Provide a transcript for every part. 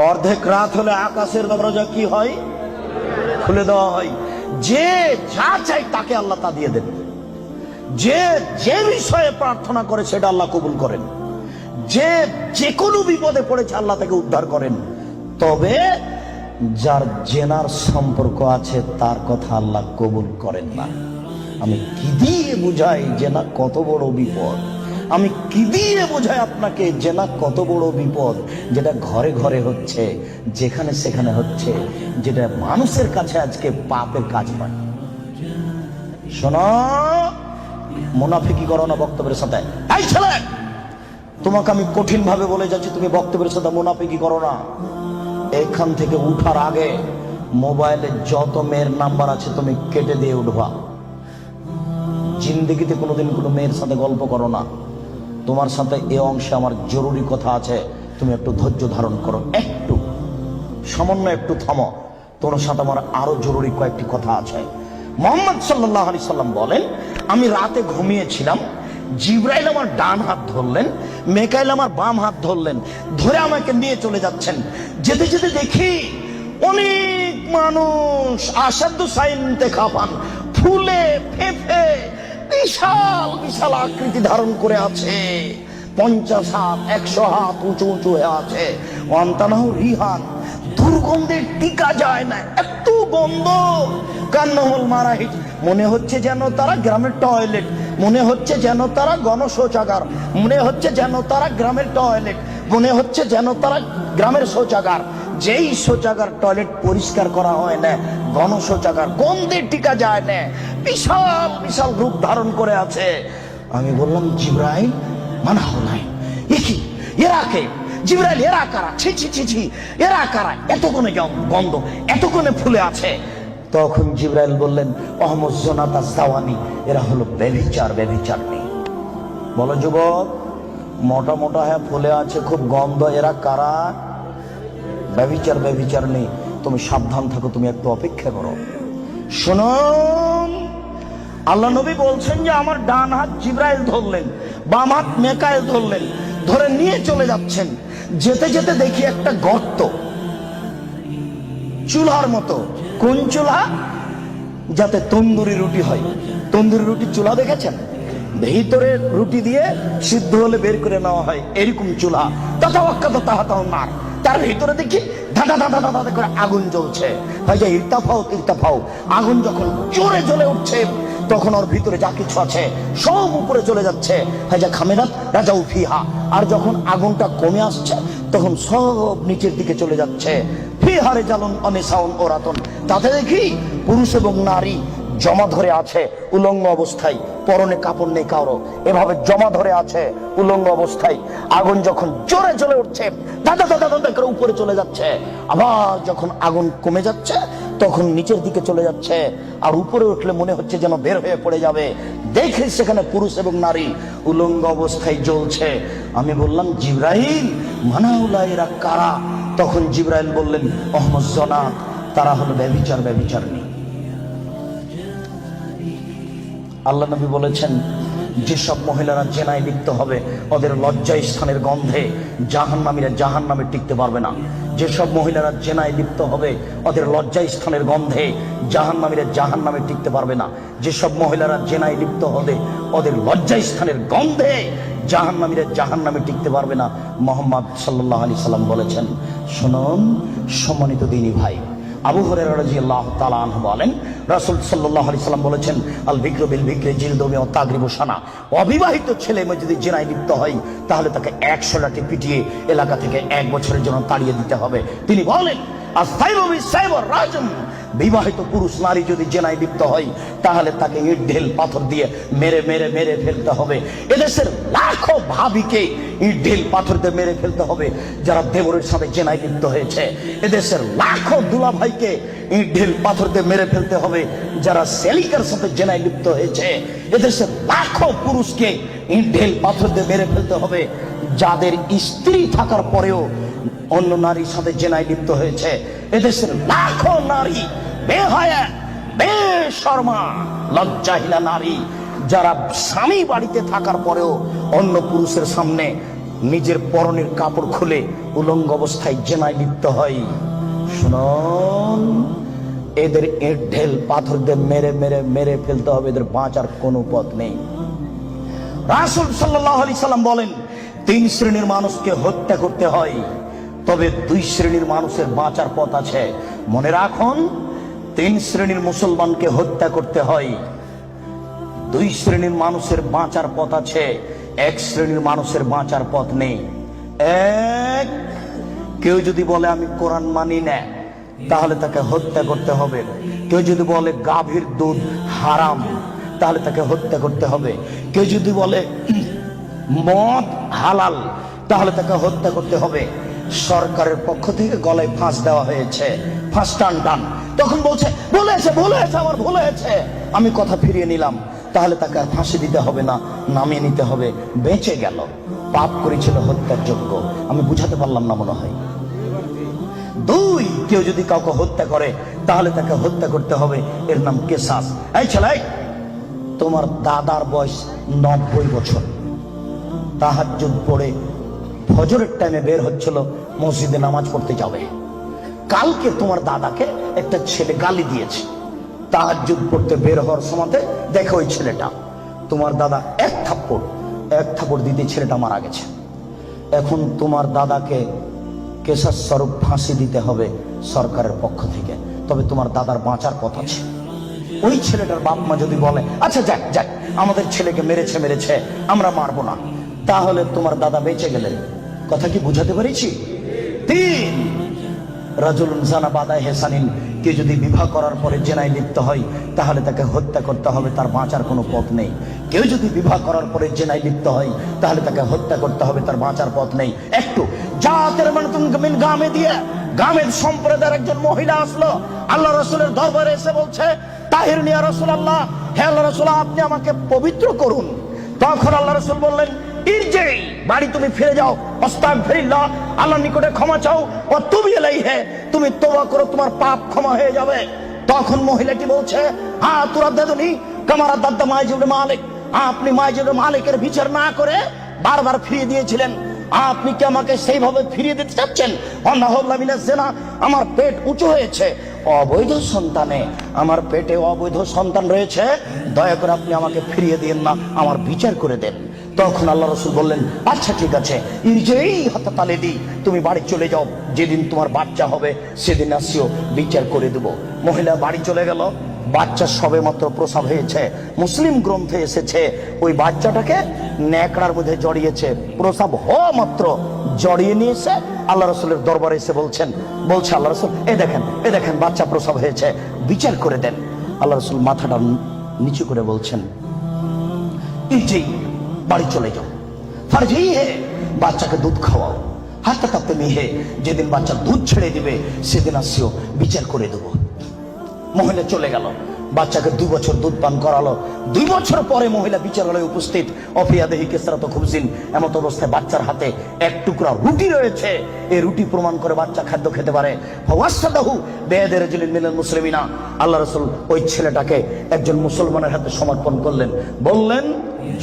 অর্ধেক রাত হলে আকাশের দরজা কি হয়? খুলে দেওয়া হয়। যে যা চাই তাকে আল্লাহ তা দিয়ে দেন। যে যে বিষয়ে প্রার্থনা করে সেটা আল্লাহ কবুল করেন। যে যে কোনো বিপদে পড়েছে আল্লাহ তাকে উদ্ধার করেন। তবে যার জেনার সম্পর্ক আছে তার কথা আল্লাহ কবুল করেন না। আমি কি দিয়ে বুঝাই জেনা কত বড় বিপদ? আমি কি দিয়ে বোঝাই আপনাকে জেনা কত বড় বিপদ? যেটা ঘরে ঘরে হচ্ছে, যেখানে সেখানে হচ্ছে, যেটা মানুষের কাছে আজকে পাপের কাজ নয়। শোনো, মুনাফিকি করো না বক্তব্যের সাথে। এই ছেলে, তোমাকে আমি কঠিন ভাবে বলে যাচ্ছি, তুমি বক্তব্যের সাথে মুনাফিকি করো না। এখান থেকে উঠার আগে মোবাইলে যত মেয়ের নাম্বার আছে তুমি কেটে দিয়ে উঠবা। জিন্দেগিতে কোনোদিন কোনো মেয়ের সাথে গল্প করো না। তোমার সাথে এ অংশে আমার জরুরি কথা আছে, তুমি একটু ধৈর্য ধারণ করো, একটু সামান্য একটু থামো। তোমার সাথে আমার আরো জরুরি কয়েকটি কথা আছে। মুহাম্মদ সাল্লাল্লাহু আলাইহি সাল্লাম বলেন, আমি রাতে ঘুমিয়েছিলাম, জিবরাইল আমার ডান হাত ধরলেন, মিকাইল আমার বাম হাত ধরলেন, ধরে আমাকে নিয়ে চলে যাচ্ছেন। যেতে যেতে দেখি অনেক মানুষ আসাদু সাইনতে খাপান, ফুলে ফেঁপে বিশাল বিশাল আকৃতি ধারণ করে আছে। 50 হাত 100 হাত উঁচু উঁচু হয়ে আছে। ওয়ান্তানাহু রিহান, দুর্গন্ধে টিকা যায় না, এত গন্ধ। কান্নাহুল মারাহিজ, মনে হচ্ছে যেন তারা গ্রামের টয়লেট, মনে হচ্ছে যেন তারা গণশৌচাগার, মনে হচ্ছে যেন তারা গ্রামের টয়লেট, মনে হচ্ছে যেন তারা গ্রামের শৌচাগার। যেই শৌচাগার টয়লেট পরিষ্কার করা হয় না, গণশৌচাগার, গন্ধে টিকা যায় না, বিশাল বিশাল রূপ ধারণ করে আছে। আমি বললাম, জিবরাইল মানা হলাই, কি এরা কে? জিবরাইল, এরা কারা? ছি ছি ছি ছি, এরা কারা? এতক্ষণে গন্ধ, এতক্ষণে ফুলে আছে। তখন জিবরাইল বললেন, অহমদ জোনাতা জাওয়ানি, এরা হলো ব্যভিচার, ব্যভিচারনি। বলো যুবক, মোটা মোটা হ্যাঁ ফুলে আছে, খুব গন্ধ, এরা কারা? ব্যভিচার, ব্যভিচারনি। তুমি সাবধান থাকো, তুমি একটু অপেক্ষা করো। শুনুন, আল্লাহ নবী বলছেন যে আমার ডান হাত জিবরাইল ধরলেন, বাম হাত মিকাইল ধরলেন, ধরে নিয়ে চলে যাচ্ছেন। যেতে যেতে দেখি একটা গর্ত, চুলার মতো। কোন চুলা? যাতে তন্দুরি রুটি হয়। তন্দুরি রুটি চুলা দেখেছেন? ভিতরে রুটি দিয়ে সিদ্ধ হলে বের করে নেওয়া হয়, এরকম চুলা। তার তার ভিতরে দেখি ধাঁধা ধাঁধা ধাঁধা করে আগুন জ্বলছে। ভাইজা ইরতাফাও ইরতাফাও, আগুন যখন জোরে জ্বলে উঠছে তখন ওর ভিতরে যা কিছু আছে সব উপরে চলে যাচ্ছে। ভাইজা খামেরাত রাজাউ ফিহা, আর যখন আগুনটা কমে আসছে তখন সব নিচের দিকে চলে যাচ্ছে। ফিহারে জালুন অনিসাউন ওরাতন, তাতে দেখি পুরুষ এবং নারী জমা ধরে আছে উলঙ্গ অবস্থায়, পরনে কাপড় নেই কারো, এভাবে জমা ধরে আছে উলঙ্গ অবস্থায়। আগুন যখন জোরে জ্বলে উঠছে দাদা দাদা দাদা করে উপরে চলে যাচ্ছে, আবার যখন আগুন কমে যাচ্ছে তখন নিচের দিকে চলে যাচ্ছে। আর উপরে উঠলে মনে হচ্ছে যেন বের হয়ে পড়ে যাবে। দেখে সেখানে পুরুষ এবং নারী উলঙ্গ অবস্থায় জ্বলছে। আমি বললাম, জিবরাইল মানাউলা, এরা কারা? তখন জিবরাইল বললেন, অহমদ জনা, তারা হলো ব্যভিচার, ব্যভিচারনি। আল্লাহ নবী বলেছেন, যেসব মহিলারা জেনায় লিপ্ত হবে ওদের লজ্জা স্থানের গন্ধে জাহান্নামীরা জাহান্নামে টিকতে পারবে না। যেসব মহিলারা জেনায় লিপ্ত হবে ওদের লজ্জা স্থানের গন্ধে জাহান্নামীরা জাহান্নামে টিকতে পারবে না। যেসব মহিলারা জেনায় লিপ্ত হবে ওদের লজ্জা স্থানের গন্ধে জাহান্নামীরা জাহান্নামে টিকতে পারবে না। মুহাম্মদ সাল্লাল্লাহু আলাইহি সাল্লাম বলেছেন। শুনুন সম্মানিত দিনী ভাই, আবু হুরায়রা রাদিয়াল্লাহু তাআলা আনহু বলেন, রাসূল সাল্লাল্লাহু আলাইহি সাল্লাম বলেছেন, আল বিকরু বিল বিকরি জিলদু ওয়া তাগরিবু সানা। অবিবাহিত ছেলে মেয়ে যদি জিনায় লিপ্ত হয় তাহলে তাকে 100 লাঠি পিটিয়ে এলাকা থেকে 1 বছরের জন্য তাড়িয়ে দিতে হবে। তিনি বলেন, আস-সাইবু বিস-সাইবু রাজম, বিবাহিত পুরুষ নারী যদি জেনায় লিপ্ত হয় তাহলে তাকে ইট ঢেল পাথর দিয়ে মেরে মেরে মেরে ফেলতে হবে। এদেশের লাখো ভাবিকে ইট ঢেল পাথর দিয়ে মেরে ফেলতে হবে যারা দেবরের সাথে জেনায় লিপ্ত হয়েছে। এদেশের লাখো দুলাভাইকে ইট ঢেল পাথর দিয়ে মেরে ফেলতে হবে যারা সেলিকার সাথে জেনায় লিপ্ত হয়েছে। এদেশের লাখো পুরুষকে ইট ঢেল পাথর দিয়ে মেরে ফেলতে হবে যাদের স্ত্রী থাকার পরেও অন্য নারীর সাথে জেনায় লিপ্ত হয়েছে। এদেশের লাখো নারী বেহায়া, বেশরমা, লজ্জাহীনা নারী যারা স্বামী বাড়িতে থাকার পরেও অন্য পুরুষের সামনে নিজের পরনের কাপড় খুলে উলঙ্গ অবস্থায় জেনায় লিপ্ত হয়। শুনুন, এদের ইট ঢেল পাথর দিয়ে মেরে মেরে মেরে ফেলতে হবে, এদের বাঁচার কোনো পথ নেই। রাসূল সাল্লাল্লাহু আলাইহি সাল্লাম বলেন, 3 শ্রেণীর মানুষকে হত্যা করতে হয়, তবে 2 শ্রেণীর মানুষের বাঁচার পথ আছে। মনে রাখুন, 3 শ্রেণীর মুসলমানকে হত্যা করতে হয়, 2 শ্রেণীর মানুষের বাঁচার পথ আছে, 1 শ্রেণীর মানুষের বাঁচার পথ নেই। এক, কেউ যদি বলে আমি কোরআন মানি না, তাহলে তাকে হত্যা করতে হবে। কেউ যদি বলে গাভীর দুধ হারাম, তাহলে তাকে হত্যা করতে হবে। কেউ যদি বলে মদ হালাল, তাহলে তাকে হত্যা করতে হবে। সরকারের পক্ষ থেকে গলায় ফাঁস দেওয়া হয়েছে, ফাঁস টান টান। তখন বলছে বলেছে আমার ভুল হয়েছে, আমি কথা ফিরিয়ে নিলাম, তাহলে তাকে আর ফাঁসি দিতে হবে না, নামিয়ে নিতে হবে, বেঁচে গেল। পাপ করেছিল হত্যার যোগ্য। আমি বুঝাতে পারলাম না মনে হয়। 2, কেউ যদি কাউকে হত্যা করে, তাহলে তাকে হত্যা করতে হবে, এর নাম কিসাস। এই ছেলে, তোমার দাদার বয়স 90 বছর, তাহাজ্জুদ পড়ে ফজরের টাইমে বের হচ্ছিল, মসজিদে নামাজ পড়তে যাবে। কালকে তোমার দাদাকে একটা ছেলে গালি দিয়েছে, তাহাজ্জুদ পড়তে বের হওয়ার সময় দেখো ওই ছেলেটা, তোমার দাদা এক থাপ্পড় দিতে ছেলেটা মারা গেছে। এখন তোমার দাদাকে কেসাস স্বরূপ ফাঁসি দিতে হবে সরকারের পক্ষ থেকে, তবে তোমার দাদার বাঁচার পথ আছে। ওই ছেলেটার বাপ মা যদি বলে আচ্ছা যাক আমাদের ছেলেকে মেরেছে আমরা মারবো না, তাহলে তোমার দাদা বেঁচে গেলেন। কথা কি বুঝাতে পেরেছি? 3, রাজুলুন জানা বাদা হেসানিন, কে যদি বিবাহ করার পরে জেনায় লিপ্ত হয়, তাহলে তাকে হত্যা করতে হবে, তার বাঁচার কোনো পথ নেই। কেউ যদি বিবাহ করার পরে জেনায় লিপ্ত হয়, তাহলে তাকে হত্যা করতে হবে, তার বাঁচার পথ নেই। একটু জাতের মিন গামে দিয়ে গামের সম্প্রদায়ের একজন মহিলা আসলো, আল্লাহ রাসূলের দরবারে এসে বলছে, তাহিরনি ইয়া রাসূলুল্লাহ, হে আল্লাহ রাসূল, আপনি আমাকে পবিত্র করুন। তখন আল্লাহ রাসূল বললেন, ইরজি, বাড়ি তুমি ফিরে যাও, আস্তাগফিরুল্লাহ, আল্লাহর নিকটে ক্ষমা চাও, ও তুবি ইলাইহি, তুমি তওবা করো, তোমার পাপ ক্ষমা হয়ে যাবে। তখন মহিলাটি বলছে, হ্যাঁ তুরাদ্দাদুনি কামারা দাদ্দা মাইজ ইবনে মালিক, আপনি মাইজ ইবনে মালিকের বিচার না করে বারবার ফিরিয়ে দিয়েছিলেন, আপনি কি আমাকে সেইভাবে ফিরিয়ে দিতে চাচ্ছেন? অন্নাহুল্লাহ মিনাজ জিনা, আমার পেট উঁচু হয়েছে, অবৈধ সন্তানে আমার পেটে অবৈধ সন্তান রয়েছে, দয়া করে আপনি আমাকে ফিরিয়ে দিন না, আমার বিচার করে দেন। তখন আল্লাহ রাসূল বললেন, আচ্ছা ঠিক আছে, ইরজিই হাত্তা তালিদি, তুমি বাড়ি চলে যাও, যেদিন তোমার বাচ্চা হবে সেদিন আসিও, বিচার করে দেব। মহিলা বাড়ি চলে গেল। বাচ্চা সবে মাত্র প্রসব হয়েছে, মুসলিম গ্রন্থে এসেছে ওই বাচ্চাটাকে ন্যাকড়ার মধ্যে জড়িয়েছে, প্রসব হওয়া মাত্র জড়িয়ে নিয়েছে, আল্লাহ রাসূলের দরবারে এসে বলছে আল্লাহ রাসূল, এ দেখেন বাচ্চা প্রসব হয়েছে, বিচার করে দেন। আল্লাহ রাসূল মাথাটা নিচু করে বলছেন, ইরজি, বাড়ি চলে যাও, ফারজি হে, বাচ্চাকে দুধ খাওয়াও, হাত্তা তাপ্তেমি হে, যেদিন বাচ্চা দুধ ছেড়ে দিবে সেদিন আসিও, বিচার করে দেবো। মহিলা চলে গেল, বাচ্চাকে 2 বছর দুধ পান করালো। 2 বছর পরে মহিলা বিচারালয়ে উপস্থিত, অফিয়াদেহি কেসরাত খুবসিন, এমত অবস্থায় বাচ্চার হাতে এক টুকরা রুটি রয়েছে। এই রুটি প্রমাণ করে বাচ্চা খাদ্য খেতে পারে। ফাওয়াসাদাহু বিয়াদি রাজুলিন মিনাল মুসলিমিনা, আল্লাহ রাসূল ওই ছেলেটাকে একজন মুসলমানের হাতে সমর্পণ করলেন, বললেন,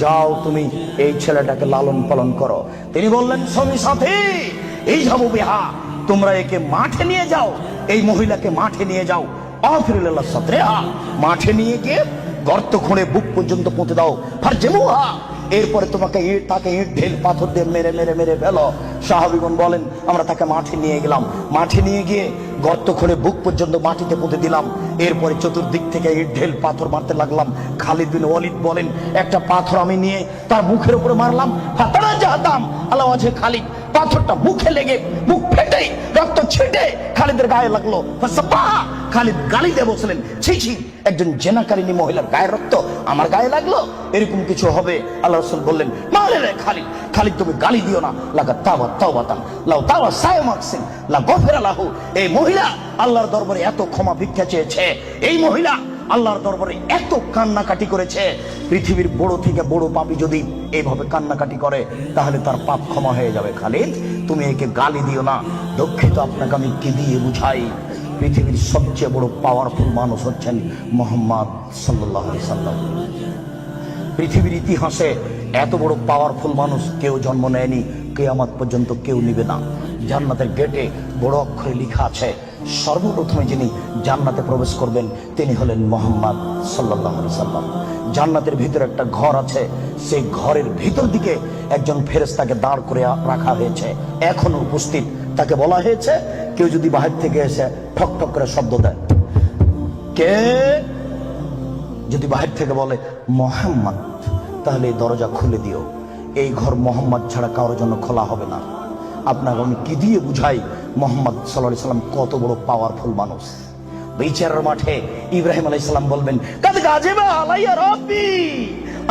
যাও তুমি এই ছেলেটাকে লালন পালন করো। তিনি বললেন, সঙ্গী সাথী, এই যাবো বিহা, তোমরা একে মাঠে নিয়ে যাও, এই মহিলাকে মাঠে নিয়ে যাও, মাঠে নিয়ে গিয়ে গর্ত খুঁড়ে বুক পর্যন্ত পুঁতে দাও, এরপরে তোমাকে তাকে ইট ঢেল পাথর দিয়ে মেরে মেরে মেরে ফেলো। সাহাবীগণ বলেন, আমরা তাকে মাঠে নিয়ে গেলাম, মাঠে নিয়ে গিয়ে গর্ত খুঁড়ে বুক পর্যন্ত মাটিতে পুঁতে দিলাম, এরপরে চতুর্দিক থেকে ইট ঢেল পাথর মারতে লাগলাম। খালিদ বিন ওয়ালিদ বলেন, একটা পাথর আমি নিয়ে তার মুখের উপরে মারলাম, ফাতানা জাহাদাম আলা ওয়াজহি খালিদ, পাথরটা মুখে লেগে মুখ ফেটে রক্ত ছিটে খালিদের গায়ে লাগলো। খালিদ গালি দিয়ে বলছিলেন, ছি ছি, একজন জেনাকারিনী মহিলার গায়ের রক্ত আমার গায়ে লাগলো, এরকম কিছু হবে? আল্লাহ রাসূল বললেন, মালে রে খালিদ তুমি গালি দিও না, লাগা তাওবা তাওবাতান লাউ তাওবা সায়মাকসিন লা গফিরা লাহু। এই মহিলা আল্লাহর দরবারে এত ক্ষমা ভিক্ষা চেয়েছে, এই মহিলা আল্লাহর দরবারে এত কান্নাকাটি করেছে, পৃথিবীর বড় থেকে বড় পাপী যদি এইভাবে কান্নাকাটি করে তাহলে তার পাপ ক্ষমা হয়ে যাবে। খালিদ তুমি একে গালি দিও না, দুঃখিত, আপনাকে আমি কি দিয়ে বুঝাই? পৃথিবীর সবচেয়ে বড় পাওয়ারফুল মানুষ হচ্ছেন মুহাম্মদ সাল্লাল্লাহু আলাইহি সাল্লাম। পৃথিবীর ইতিহাসে এত বড় পাওয়ারফুল মানুষ কেউ জন্ম নেয়নি, কিয়ামত পর্যন্ত কেউ নিবে না। জান্নাতের গেটে বড় অক্ষরে লেখা আছে, সর্বপ্রথমে যিনি জান্নাতে প্রবেশ করবেন তিনি হলেন মুহাম্মদ সাল্লাল্লাহু আলাইহি সাল্লাম। জান্নাতের ভিতরে একটা ঘর আছে, সেই ঘরের ভিতর দিকে একজন ফেরেশতাকে দাঁড় করে রাখা হয়েছে, এখনো উপস্থিত। তাকে বলা হয়েছে, কেউ যদি বাহির থেকে এসে ঠক ঠক করে শব্দ দেয়, কে যদি বাহির থেকে বলে মুহাম্মদ, তাহলে এই দরজা খুলে দিও। এই ঘর মুহাম্মদ ছাড়া কারোর জন্য খোলা হবে না। আপনাকে আমি কি দিয়ে বুঝাই মুহাম্মদ সাল্লাল্লাহু আলাইহি সাল্লাম কত বড় পাওয়ারফুল মানুষ। বিচারের মাঠে ইব্রাহিম আলাইহিস সালাম বলবেন, কাদ গাজিবা আলাইয়া রাব্বি,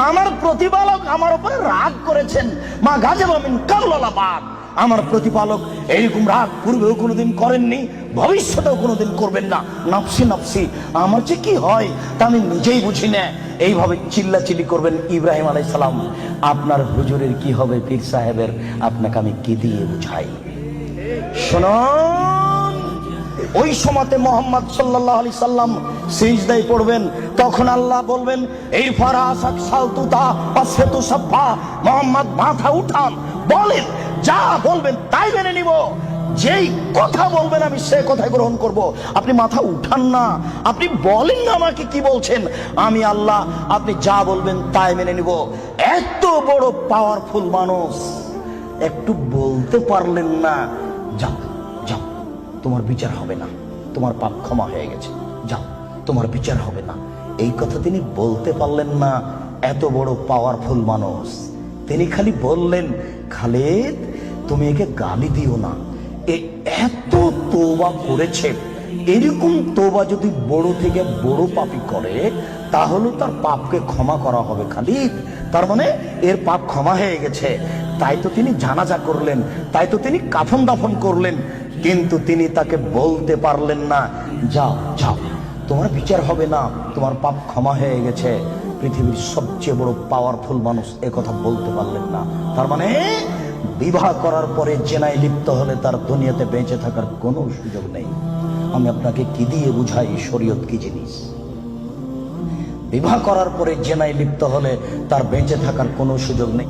আমার প্রতিপালক আমার উপরে রাগ করেছেন। মা গাজিবা মিন কাবলা বাদ, আমার প্রতিপালক এইরকম রাগ পূর্বেও কোনোদিন করেননি, ভবিষ্যতেও কোনোদিন করবেন না। নাফসি নাফসি, আমার যে কি হয় তা আমি নিজেই বুঝি না। এইভাবে চিল্লাচিল্লি করবেন ইব্রাহিম আলাইহিস সালাম। আপনার হুজুরের কি হবে, পীর সাহেবের, আপনাকে আমি কি দিয়ে বুঝাই? শুনুন, ওই সময়তে মুহাম্মদ সাল্লাল্লাহু আলাইহি সাল্লাম সিজদায় পড়বেন, তখন আল্লাহ বলবেন, এই ফারাসাক সালতুতা পাসফাতু সাফা, মুহাম্মদ মাথা উঠান, বলেন, যা বলবেন তাই মেনে নিব, যেই কথা বলবেন আমি সে কথাই গ্রহণ করব। আপনি মাথা উঠান না, আপনি বলেন না আমাকে কি বলছেন, আমি আল্লাহ, আপনি যা বলবেন তাই মেনে নিব। এত বড় পাওয়ারফুল মানুষ, একটু বলতে পারলেন না, যাও যাও তোমার বিচার হবে না, তোমার পাপ ক্ষমা হয়ে গেছে, যাও তোমার বিচার হবে না, এই কথা তিনি বলতে পারলেন না। এত বড় পাওয়ারফুল মানুষ, তিনি খালি বললেন, খালিদ তুমি একে গালি দিও না, এ এত তওবা করেছে, এরকম তওবা যদি বড় থেকে বড় পাপী করে তাহলে তার পাপকে ক্ষমা করা হবে খালিদ। তার মানে এর পাপ ক্ষমা হয়ে গেছে, তাই তো তিনি জানাজা করলেন, তাই তো তিনি কাফন দাফন করলেন। কিন্তু তিনি তাকে বলতে পারলেন না, যাও যাও তোমার বিচার হবে না, তোমার পাপ ক্ষমা হয়ে গেছে। পৃথিবীর সবচেয়ে বড় পাওয়ারফুল মানুষ এ কথা বলতে পারলেন না। তার মানে বিবাহ করার পরে জেনায় লিপ্ত হলে তার দুনিয়াতে বেঁচে থাকার কোনো সুযোগ নেই। আমি আপনাকে কি দিয়ে বুঝাই শরীয়ত কি জিনিস? বিবাহ করার পরে জেনায় লিপ্ত হলে তার বেঁচে থাকার কোনো সুযোগ নেই।